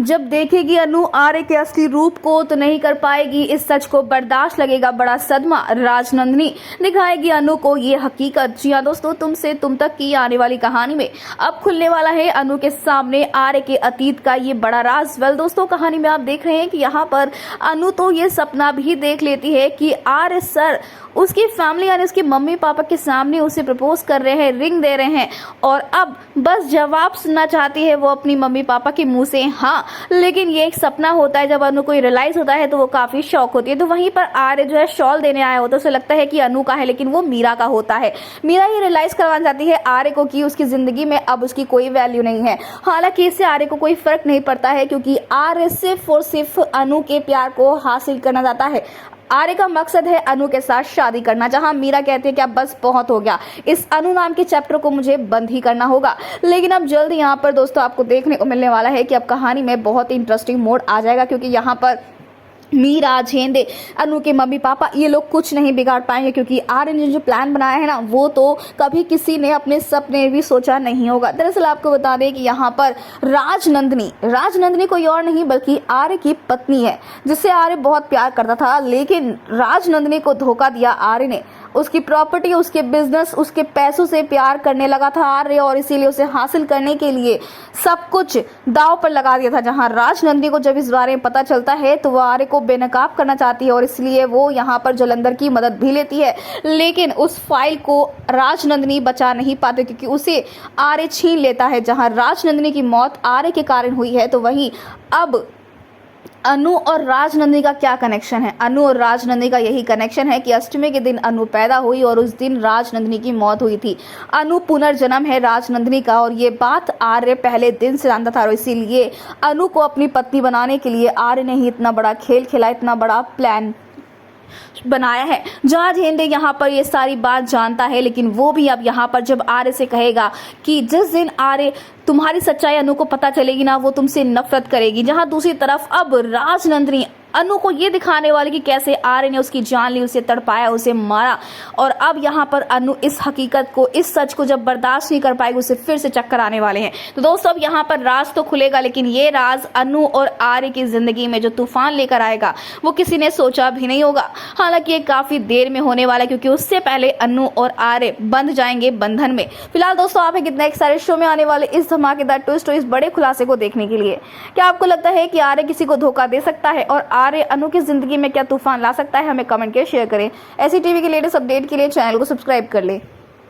जब देखेगी अनु आर्य के असली रूप को तो नहीं कर पाएगी इस सच को बर्दाश्त, लगेगा बड़ा सदमा। राजनंदिनी दिखाएगी अनु को ये हकीकत। जी हाँ दोस्तों, तुमसे तुम तक की आने वाली कहानी में अब खुलने वाला है अनु के सामने आर्य के अतीत का ये बड़ा राज। वेल दोस्तों, कहानी में आप देख रहे हैं कि यहाँ पर अनु तो ये सपना भी देख लेती है कि आर्य सर उसकी फैमिली यानी उसके मम्मी पापा के सामने उसे प्रपोज कर रहे हैं, रिंग दे रहे हैं और अब बस जवाब सुनना चाहती है वो अपनी मम्मी पापा के मुंह से हाँ। लेकिन ये एक सपना होता है। जब अनु को रियलाइज होता है तो वो काफी शॉक होती है। तो वहीं पर आर्य जो है शॉल देने आया होता है, उसे लगता है कि अनु का है लेकिन वो मीरा का होता है। मीरा ये रियलाइज करवाना चाहती है आर्य को कि उसकी जिंदगी में अब उसकी कोई वैल्यू नहीं है। हालांकि इससे आर्य को कोई फर्क नहीं पड़ता है क्योंकि आर्य सिर्फ और सिर्फ अनु के प्यार को हासिल करना चाहता है। आर्य का मकसद है अनु के साथ शादी करना, जहां मीरा कहती है कि अब बस बहुत हो गया, इस अनु नाम के चैप्टर को मुझे बंद ही करना होगा। लेकिन अब जल्द यहां पर दोस्तों आपको देखने को मिलने वाला है कि अब कहानी में बहुत ही इंटरेस्टिंग मोड आ जाएगा क्योंकि यहां पर मीरा, झेंदे, अनु के मम्मी पापा ये लोग कुछ नहीं बिगाड़ पाएंगे क्योंकि आर्य ने जो प्लान बनाया है ना वो तो कभी किसी ने अपने सपने भी सोचा नहीं होगा। दरअसल आपको बता दें कि यहाँ पर राजनंदिनी कोई और नहीं बल्कि आर्य की पत्नी है जिससे आर्य बहुत प्यार करता था। लेकिन राजनंदिनी को धोखा दिया आर्य ने। उसकी प्रॉपर्टी, उसके बिजनेस, उसके पैसों से प्यार करने लगा था आर्य और इसीलिए उसे हासिल करने के लिए सब कुछ दांव पर लगा दिया था। जहां राजनंदिनी को जब इस बारे में पता चलता है तो वो आर्य को बेनकाब करना चाहती है और इसलिए वो यहाँ पर जलंधर की मदद भी लेती है। लेकिन उस फाइल को राजनंदिनी बचा नहीं पाते क्योंकि उसे आर्य छीन लेता है। जहां राजनंदिनी की मौत आर्य के कारण हुई है तो वहीं अब अनु और राजनंदिनी का क्या कनेक्शन है? अनु और राजनंदिनी का यही कनेक्शन है कि अष्टमी के दिन अनु पैदा हुई और उस दिन राजनंदिनी की मौत हुई थी। अनु पुनर्जन्म है राजनंदिनी का और ये बात आर्य पहले दिन से जानता था और इसीलिए अनु को अपनी पत्नी बनाने के लिए आर्य ने ही इतना बड़ा खेल खेला, इतना बड़ा प्लान बनाया है। जहां झेंडे यहाँ पर ये सारी बात जानता है लेकिन वो भी अब यहाँ पर जब आर्य से कहेगा कि जिस दिन आर्य तुम्हारी सच्चाई अनु को पता चलेगी ना वो तुमसे नफरत करेगी। जहां दूसरी तरफ अब राजनंदिनी अनु को ये दिखाने वाली कि कैसे आर्य ने उसकी जान ली, उसे तड़पाया, उसे मारा और अब यहाँ पर अनु इस हकीकत को, इस सच को जब बर्दाश्त नहीं कर पाएगी उसे फिर से चक्कर आने वाले हैं। तो दोस्तों अब यहाँ पर राज तो खुलेगा लेकिन ये राज अनु और आर्य की जिंदगी में जो तूफान लेकर आएगा वो किसी ने सोचा भी नहीं होगा। हालांकि ये काफी देर में होने वाला है क्योंकि उससे पहले अनु और आर्य बंध जाएंगे बंधन में। फिलहाल दोस्तों आप कितना एक्साइटेड शो में आने वाले इस धमाकेदार ट्विस्ट और इस बड़े खुलासे को देखने के लिए? क्या आपको लगता है कि आर्य किसी को धोखा दे सकता है और आर्य अनु की जिंदगी में क्या तूफान ला सकता है? हमें कमेंट के शेयर करें। ऐसी टीवी के लेटेस्ट अपडेट के लिए चैनल को सब्सक्राइब कर ले।